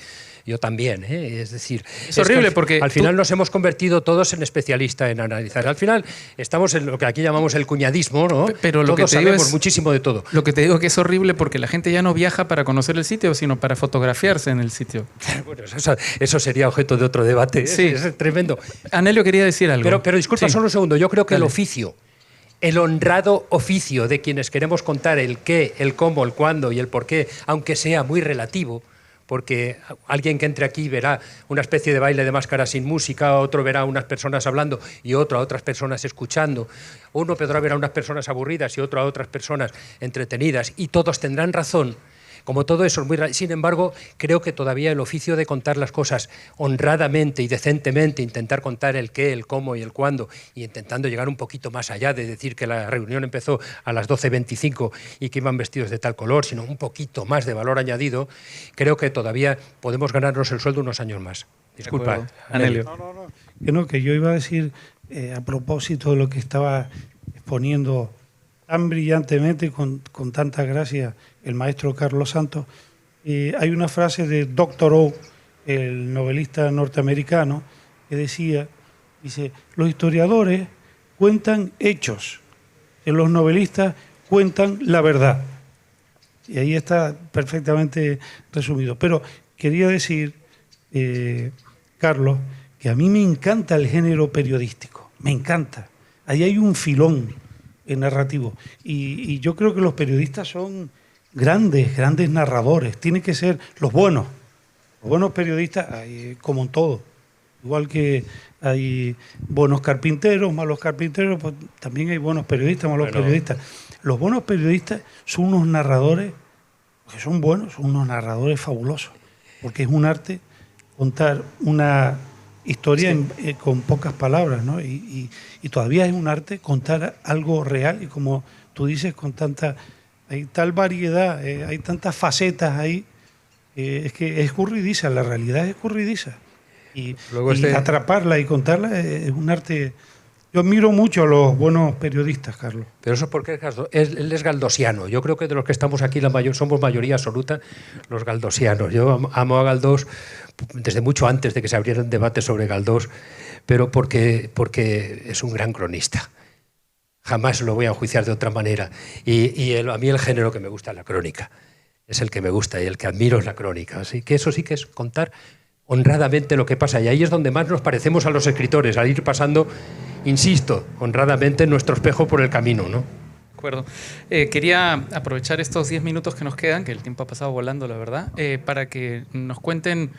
Yo también, es decir... Es horrible porque... Al final nos hemos convertido todos en especialistas en analizar. Al final estamos en lo que aquí llamamos el cuñadismo, ¿no? Pero lo todos que te digo sabemos muchísimo de todo. Lo que te digo es que es horrible porque la gente ya no viaja para conocer el sitio, sino para fotografiarse en el sitio. Bueno, eso sería objeto de otro debate. Sí. Es tremendo. Anelio quería decir algo. Pero disculpa, sí. Solo un segundo. Yo creo que Dale. el oficio, el honrado oficio de quienes queremos contar el qué, el cómo, el cuándo y el por qué, aunque sea muy relativo, porque alguien que entre aquí verá una especie de baile de máscara sin música, otro verá a unas personas hablando y otro a otras personas escuchando, uno podrá ver a unas personas aburridas y otro a otras personas entretenidas, y todos tendrán razón. Como todo eso es muy... Sin embargo, creo que todavía el oficio de contar las cosas honradamente y decentemente, intentar contar el qué, el cómo y el cuándo, y intentando llegar un poquito más allá de decir que la reunión empezó a las 12:25 y que iban vestidos de tal color, sino un poquito más de valor añadido, creo que todavía podemos ganarnos el sueldo unos años más. Disculpa, Anelio. Que yo iba a decir, a propósito de lo que estaba exponiendo tan brillantemente, con tanta gracia, el maestro Carlos Santos, hay una frase de Dr. O, el novelista norteamericano, que dice, los historiadores cuentan hechos, los novelistas cuentan la verdad. Y ahí está perfectamente resumido. Pero quería decir, Carlos, que a mí me encanta el género periodístico, me encanta. Ahí hay un filón narrativo. Y yo creo que los periodistas son grandes narradores. Tienen que ser los buenos periodistas, como en todo. Igual que hay buenos carpinteros, malos carpinteros, pues también hay buenos periodistas, malos periodistas. Los buenos periodistas son unos narradores, que son buenos, son unos narradores fabulosos, porque es un arte contar una historia con pocas palabras, ¿no? Y todavía es un arte contar algo real, y como tú dices, hay tal variedad, hay tantas facetas ahí, es que es escurridiza, la realidad es escurridiza. Y atraparla y contarla es un arte. Yo admiro mucho a los buenos periodistas, Carlos. Pero eso es porque él es galdosiano. Yo creo que de los que estamos aquí somos mayoría absoluta los galdosianos. Yo amo a Galdós desde mucho antes de que se abrieran debates sobre Galdós, pero porque es un gran cronista. Jamás lo voy a enjuiciar de otra manera. Y a mí el género que me gusta es la crónica. Es el que me gusta y el que admiro es la crónica. Así que eso sí que es contar honradamente lo que pasa. Y ahí es donde más nos parecemos a los escritores, al ir pasando, insisto, honradamente nuestro espejo por el camino, ¿no? De acuerdo. Quería aprovechar estos 10 minutos que nos quedan, que el tiempo ha pasado volando, la verdad, para que nos cuenten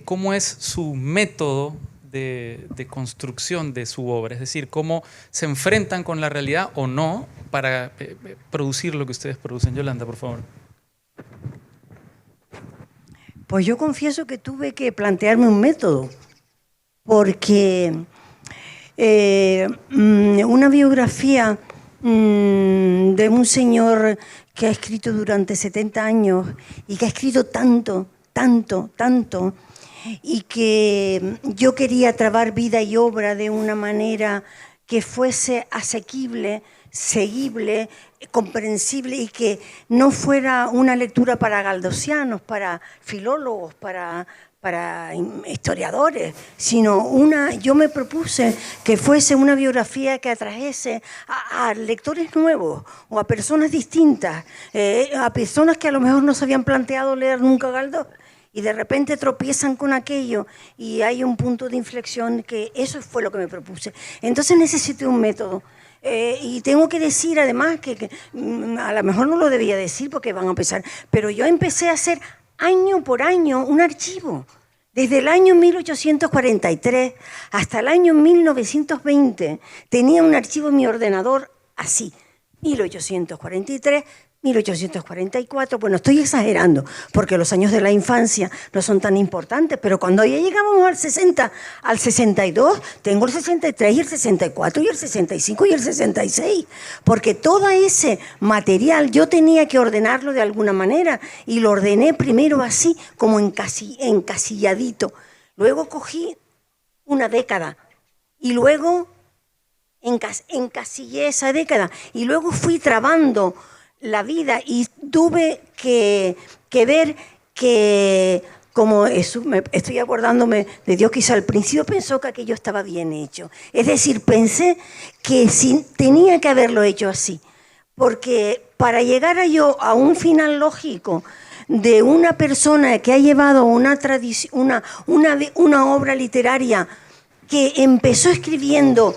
cómo es su método de construcción de su obra, es decir, cómo se enfrentan con la realidad o no para producir lo que ustedes producen. Yolanda, por favor. Pues yo confieso que tuve que plantearme un método, porque una biografía de un señor que ha escrito durante 70 años y que ha escrito tanto, y que yo quería trabar vida y obra de una manera que fuese asequible, seguible, comprensible, y que no fuera una lectura para galdosianos, para filólogos, para historiadores, sino yo me propuse que fuese una biografía que atrajese a lectores nuevos o a personas distintas, a personas que a lo mejor no se habían planteado leer nunca Galdós, y de repente tropiezan con aquello y hay un punto de inflexión, que eso fue lo que me propuse. Entonces necesité un método. Y tengo que decir además que a lo mejor no lo debía decir porque van a empezar, pero yo empecé a hacer año por año un archivo. Desde el año 1843 hasta el año 1920 tenía un archivo en mi ordenador así, 1843, 1844, bueno, estoy exagerando, porque los años de la infancia no son tan importantes, pero cuando ya llegamos al 60, al 62, tengo el 63 y el 64 y el 65 y el 66, porque todo ese material yo tenía que ordenarlo de alguna manera, y lo ordené primero así, como encasilladito. Luego cogí una década, y luego encasillé esa década, y luego fui trabando la vida, y tuve que ver que, como eso, estoy acordándome de Dios, quizá al principio pensó que aquello estaba bien hecho. Es decir, pensé que tenía que haberlo hecho así, porque para llegar a un final lógico de una persona que ha llevado una obra literaria que empezó escribiendo,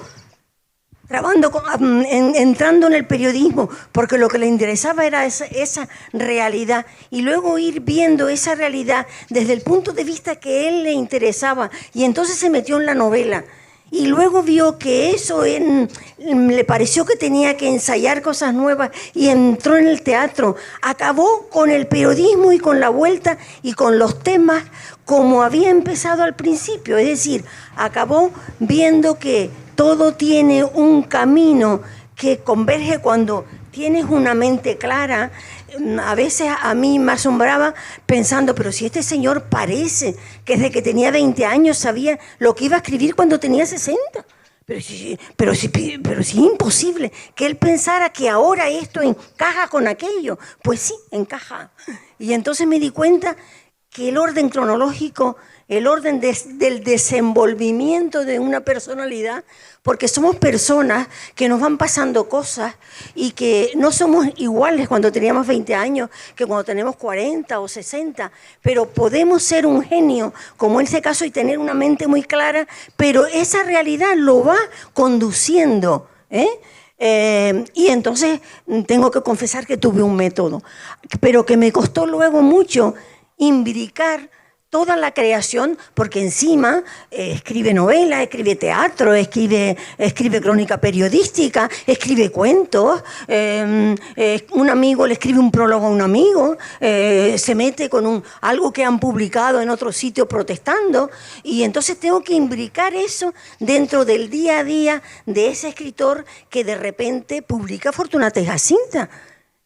entrando en el periodismo, porque lo que le interesaba era esa realidad, y luego ir viendo esa realidad desde el punto de vista que él le interesaba, y entonces se metió en la novela, y luego vio que eso le pareció que tenía que ensayar cosas nuevas, y entró en el teatro. Acabó con el periodismo y con la vuelta y con los temas como había empezado al principio, es decir, acabó viendo que todo tiene un camino que converge cuando tienes una mente clara. A veces a mí me asombraba pensando, pero si este señor parece que desde que tenía 20 años sabía lo que iba a escribir cuando tenía 60. Pero sí es imposible que él pensara que ahora esto encaja con aquello. Pues sí, encaja. Y entonces me di cuenta que el orden cronológico, el orden del desenvolvimiento de una personalidad, porque somos personas que nos van pasando cosas y que no somos iguales cuando teníamos 20 años que cuando tenemos 40 o 60, pero podemos ser un genio, como en ese caso, y tener una mente muy clara, pero esa realidad lo va conduciendo, y entonces tengo que confesar que tuve un método, pero que me costó luego mucho imbricar toda la creación, porque encima escribe novela, escribe teatro, escribe crónica periodística, escribe cuentos, un amigo le escribe un prólogo a un amigo, se mete con algo que han publicado en otro sitio protestando, y entonces tengo que imbricar eso dentro del día a día de ese escritor que de repente publica Fortunata y Jacinta.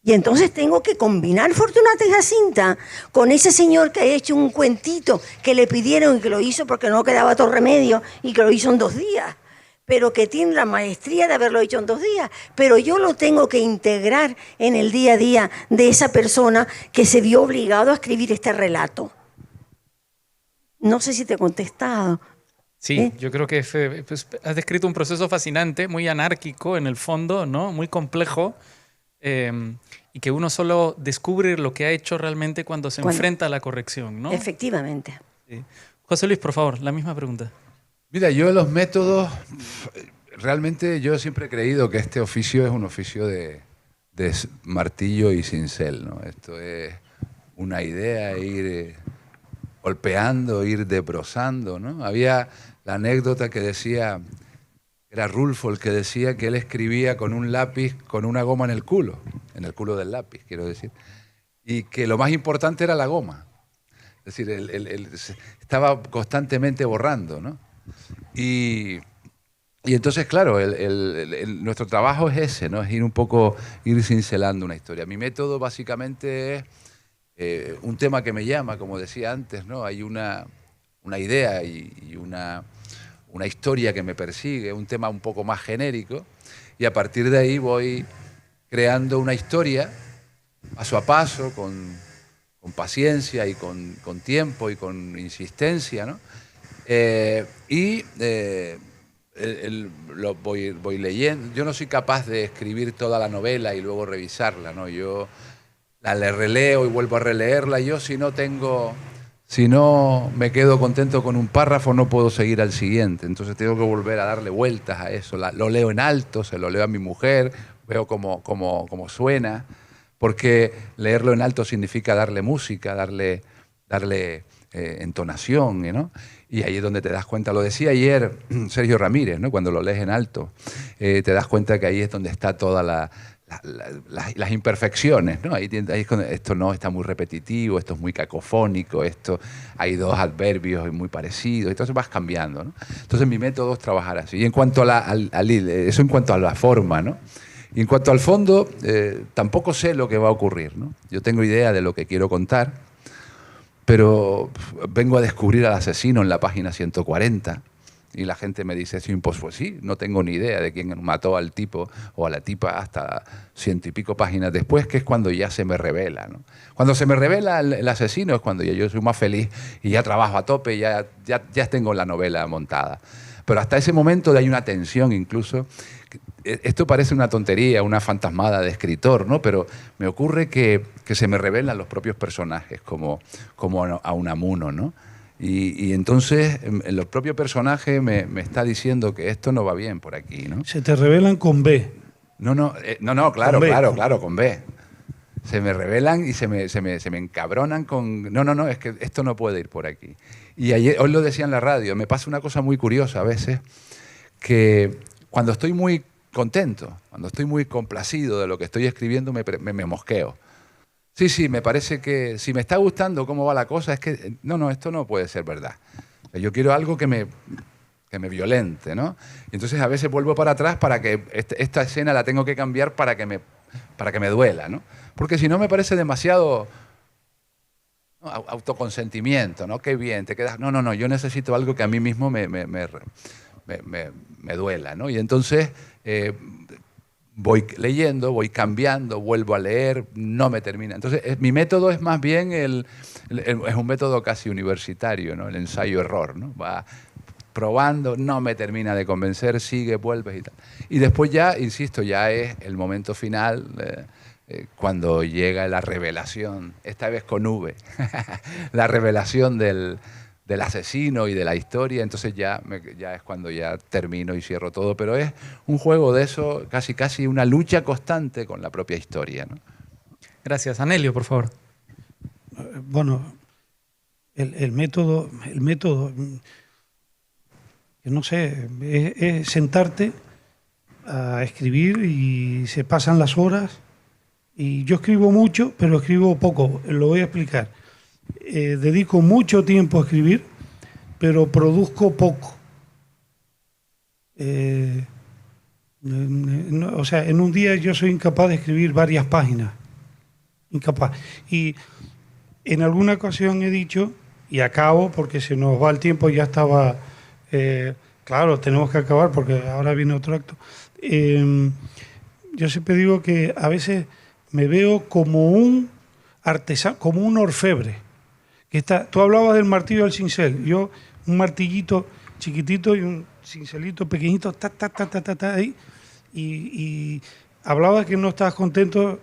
Y entonces tengo que combinar Fortunata y Jacinta con ese señor que ha hecho un cuentito que le pidieron y que lo hizo porque no quedaba otro remedio y que lo hizo en 2 días, pero que tiene la maestría de haberlo hecho en 2 días. Pero yo lo tengo que integrar en el día a día de esa persona que se vio obligado a escribir este relato. No sé si te he contestado. Sí, yo creo que pues, has descrito un proceso fascinante, muy anárquico en el fondo, ¿no? Muy complejo. Y que uno solo descubre lo que ha hecho realmente cuando se enfrenta a la corrección, ¿no? Efectivamente. Sí. José Luis, por favor, la misma pregunta. Mira, yo los métodos, realmente yo siempre he creído que este oficio es un oficio de martillo y cincel, ¿no? Esto es una idea, ir golpeando, ir desbrozando, ¿no? Había la anécdota que decía, era Rulfo el que decía que él escribía con un lápiz, con una goma en el culo del lápiz, quiero decir, y que lo más importante era la goma. Es decir, él estaba constantemente borrando, ¿no? Y entonces, claro, nuestro trabajo es ese, ¿no? Es ir cincelando una historia. Mi método básicamente es un tema que me llama, como decía antes, ¿no? Hay una idea y una historia que me persigue, un tema un poco más genérico, y a partir de ahí voy creando una historia paso a paso, con paciencia y con tiempo y con insistencia, ¿no? Lo voy leyendo. Yo no soy capaz de escribir toda la novela y luego revisarla, ¿no? Yo la releo y vuelvo a releerla. Yo si no tengo Si no me quedo contento con un párrafo, no puedo seguir al siguiente. Entonces tengo que volver a darle vueltas a eso. Lo leo en alto, se lo leo a mi mujer, veo cómo suena, porque leerlo en alto significa darle música, darle entonación, ¿no? Y ahí es donde te das cuenta, lo decía ayer Sergio Ramírez, ¿no? Cuando lo lees en alto, te das cuenta que ahí es donde está toda las imperfecciones, ¿no? Ahí es cuando esto no está muy repetitivo, esto es muy cacofónico, hay dos adverbios muy parecidos, entonces vas cambiando, ¿no? Entonces mi método es trabajar así. Y en cuanto eso en cuanto a la forma, ¿no? Y en cuanto al fondo, tampoco sé lo que va a ocurrir, ¿no? Yo tengo idea de lo que quiero contar, pero vengo a descubrir al asesino en la página 140 y la gente me dice, sí, pues sí, no tengo ni idea de quién mató al tipo o a la tipa hasta 100 y pico páginas después, que es cuando ya se me revela, ¿no? Cuando se me revela el asesino es cuando ya yo soy más feliz y ya trabajo a tope y ya tengo la novela montada. Pero hasta ese momento hay una tensión incluso. Esto parece una tontería, una fantasmada de escritor, ¿no? Pero me ocurre que se me revelan los propios personajes, como a Unamuno, ¿no? Y entonces el propio personaje me está diciendo que esto no va bien por aquí, ¿no? Se te revelan con B. No, claro, con B. claro, con B. Se me revelan y se me encabronan con... No, es que esto no puede ir por aquí. Y hoy lo decía en la radio, me pasa una cosa muy curiosa a veces, que cuando estoy muy contento, cuando estoy muy complacido de lo que estoy escribiendo, me mosqueo. Sí, me parece que si me está gustando cómo va la cosa, es que no, esto no puede ser verdad. Yo quiero algo que me violente, ¿no? Y entonces a veces vuelvo para atrás para que esta escena la tengo que cambiar para que me duela, ¿no? Porque si no me parece demasiado autoconsentimiento, ¿no? Qué bien, te quedas... No, yo necesito algo que a mí mismo me duela, ¿no? Y entonces voy leyendo, voy cambiando, vuelvo a leer, no me termina. Entonces mi método es más bien es un método casi universitario, ¿no? El ensayo-error, ¿no? Va probando, no me termina de convencer, sigue, vuelves y tal. Y después ya, insisto, ya es el momento final, cuando llega la revelación, esta vez con V, la revelación del asesino y de la historia, entonces ya es cuando ya termino y cierro todo, pero es un juego de eso, casi una lucha constante con la propia historia, ¿no? Gracias. Anelio, por favor. Bueno, el método, que no sé, es sentarte a escribir y se pasan las horas. Y yo escribo mucho, pero escribo poco, lo voy a explicar. Dedico mucho tiempo a escribir, pero produzco poco. O sea, en un día yo soy incapaz de escribir varias páginas. Incapaz. Y en alguna ocasión he dicho, y acabo porque se nos va el tiempo, ya estaba... claro, tenemos que acabar porque ahora viene otro acto. Yo siempre digo que a veces me veo como un artesano, como un orfebre. Tú hablabas del martillo del cincel, yo un martillito chiquitito y un cincelito pequeñito, ahí, y hablabas que no estabas contento,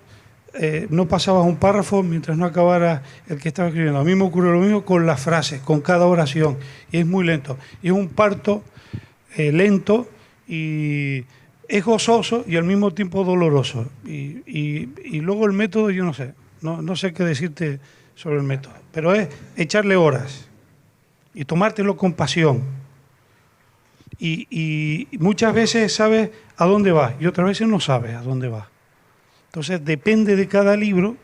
no pasabas un párrafo mientras no acabara el que estaba escribiendo. A mí me ocurre lo mismo con las frases, con cada oración, y es muy lento. Y es un parto lento y es gozoso y al mismo tiempo doloroso. Y luego el método, yo no sé qué decirte sobre el método, pero es echarle horas y tomártelo con pasión. Y muchas veces sabes a dónde vas y otras veces no sabes a dónde vas. Entonces depende de cada libro,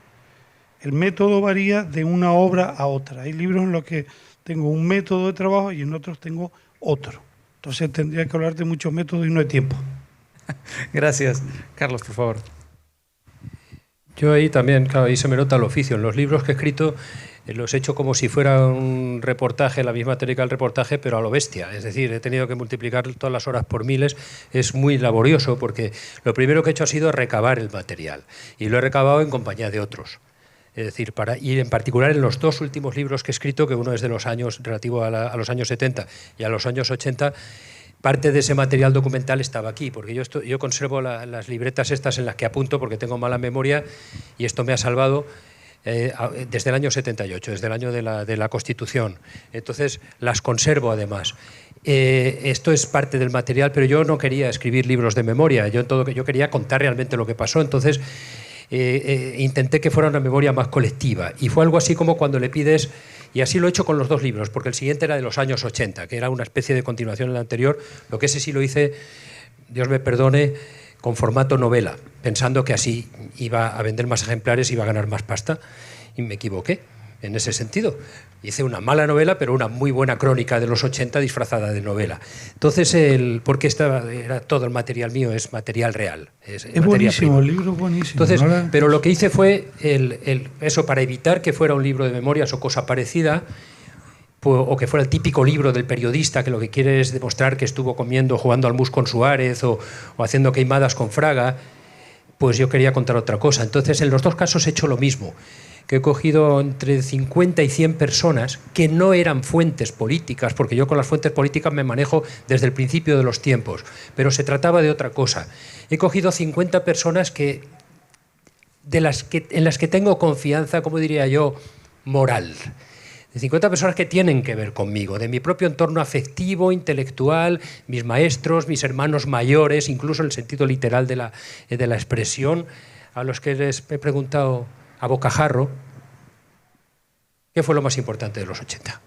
el método varía de una obra a otra. Hay libros en los que tengo un método de trabajo y en otros tengo otro. Entonces tendría que hablar de muchos métodos y no hay tiempo. Gracias. Carlos, por favor. Yo ahí también, claro, ahí se me nota el oficio. En los libros que he escrito los he hecho como si fuera un reportaje, la misma técnica del reportaje, pero a lo bestia. Es decir, he tenido que multiplicar todas las horas por miles. Es muy laborioso porque lo primero que he hecho ha sido recabar el material. Y lo he recabado en compañía de otros. Es decir, y en particular en los dos últimos libros que he escrito, que uno es de los años relativo a los años 70 y a los años 80, parte de ese material documental estaba aquí, porque yo conservo las libretas estas en las que apunto porque tengo mala memoria y esto me ha salvado. desde el año 78, desde el año de la Constitución. Entonces las conservo además. Esto es parte del material, pero yo no quería escribir libros de memoria, yo quería contar realmente lo que pasó. Entonces intenté que fuera una memoria más colectiva, y fue algo así como cuando le pides, y así lo he hecho con los dos libros, porque el siguiente era de los años 80, que era una especie de continuación del anterior, lo que ese sí lo hice, Dios me perdone, con formato novela, pensando que así iba a vender más ejemplares, iba a ganar más pasta, y me equivoqué en ese sentido. Hice una mala novela, pero una muy buena crónica de los 80 disfrazada de novela. Entonces, porque era todo el material mío es material real. Es buenísimo, el libro es buenísimo. Entonces, pero lo que hice fue eso, para evitar que fuera un libro de memorias o cosa parecida, o que fuera el típico libro del periodista que lo que quiere es demostrar que estuvo comiendo, jugando al mus con Suárez o haciendo queimadas con Fraga, pues yo quería contar otra cosa. Entonces, en los dos casos he hecho lo mismo, que he cogido entre 50 y 100 personas que no eran fuentes políticas, porque yo con las fuentes políticas me manejo desde el principio de los tiempos, pero se trataba de otra cosa. He cogido 50 personas en las que tengo confianza, como diría yo, moral. De 50 personas que tienen que ver conmigo, de mi propio entorno afectivo, intelectual, mis maestros, mis hermanos mayores, incluso en el sentido literal de la expresión, a los que les he preguntado a bocajarro qué fue lo más importante de los 80.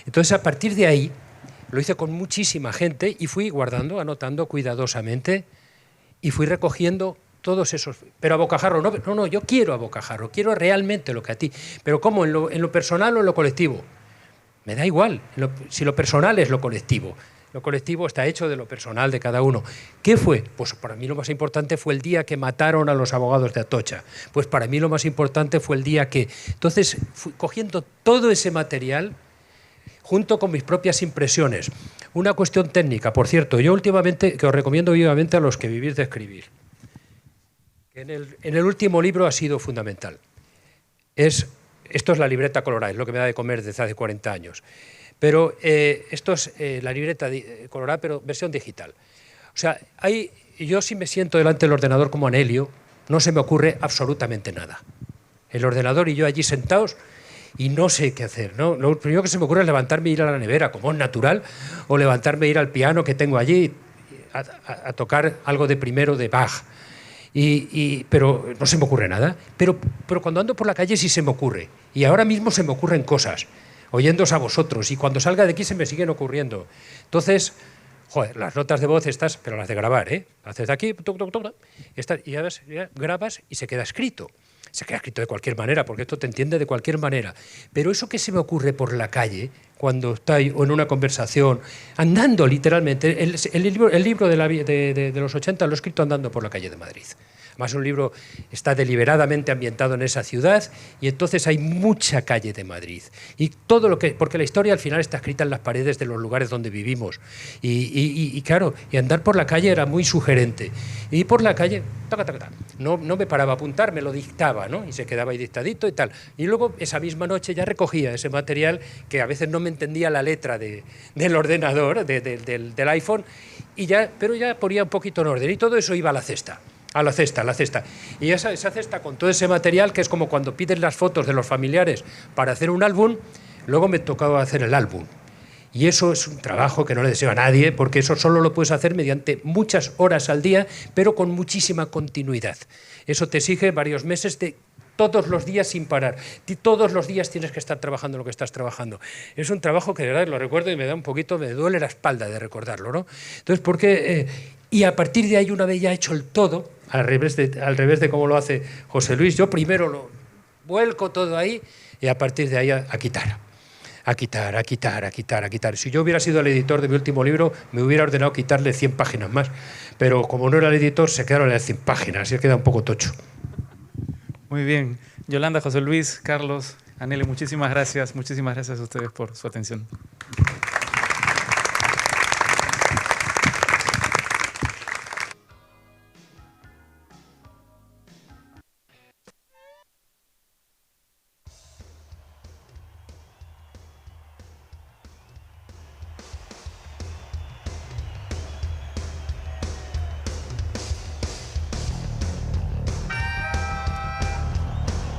Entonces, a partir de ahí, lo hice con muchísima gente y fui guardando, anotando cuidadosamente, y fui recogiendo todos esos. Pero a bocajarro, no, yo quiero a bocajarro, quiero realmente lo que a ti. Pero ¿cómo? ¿En lo personal o en lo colectivo? Me da igual, si lo personal es lo colectivo. Lo colectivo está hecho de lo personal de cada uno. ¿Qué fue? Pues para mí lo más importante fue el día que mataron a los abogados de Atocha. Pues para mí lo más importante fue el día que... Entonces, fui cogiendo todo ese material junto con mis propias impresiones. Una cuestión técnica, por cierto, yo últimamente, que os recomiendo vivamente a los que vivís de escribir, en el último libro ha sido fundamental. Esto es la libreta colorada, es lo que me da de comer desde hace 40 años. Pero esto es la libreta colorada, pero versión digital. O sea, yo si me siento delante del ordenador como Anelio, no se me ocurre absolutamente nada. El ordenador y yo allí sentados y no sé qué hacer, ¿no? Lo primero que se me ocurre es levantarme e ir a la nevera, como es natural, o levantarme e ir al piano que tengo allí a tocar algo de primero de Bach. Pero no se me ocurre nada. Pero cuando ando por la calle sí se me ocurre. Y ahora mismo se me ocurren cosas, oyéndoos a vosotros, y cuando salga de aquí se me siguen ocurriendo. Entonces, joder, las notas de voz estas, pero las de grabar, ¿eh? Haces de aquí, y ya grabas y se queda escrito. Se queda escrito de cualquier manera, porque esto te entiende de cualquier manera. Pero eso que se me ocurre por la calle, cuando estoy o en una conversación, andando literalmente, el libro de los 80 lo he escrito andando por la calle de Madrid. Además, un libro está deliberadamente ambientado en esa ciudad y entonces hay mucha calle de Madrid. Y todo porque la historia al final está escrita en las paredes de los lugares donde vivimos. Y claro, y andar por la calle era muy sugerente. Y por la calle, no me paraba a apuntar, me lo dictaba, ¿no? Y se quedaba ahí dictadito y tal. Y luego esa misma noche ya recogía ese material que a veces no me entendía la letra del ordenador, del iPhone, pero ya ponía un poquito en orden. Y todo eso iba a la cesta. A la cesta. Y esa cesta con todo ese material, que es como cuando pides las fotos de los familiares para hacer un álbum, luego me tocaba hacer el álbum. Y eso es un trabajo que no le deseo a nadie, porque eso solo lo puedes hacer mediante muchas horas al día, pero con muchísima continuidad. Eso te exige varios meses de todos los días sin parar. Todos los días tienes que estar trabajando lo que estás trabajando. Es un trabajo que de verdad lo recuerdo y me duele la espalda de recordarlo, ¿no? Entonces, y a partir de ahí, una vez ya hecho el todo, al revés de cómo lo hace José Luis, yo primero lo vuelco todo ahí y a partir de ahí a quitar. Si yo hubiera sido el editor de mi último libro, me hubiera ordenado quitarle 100 páginas más. Pero como no era el editor, se quedaron en las 100 páginas y queda un poco tocho. Muy bien. Yolanda, José Luis, Carlos, Anelio, muchísimas gracias. Muchísimas gracias a ustedes por su atención.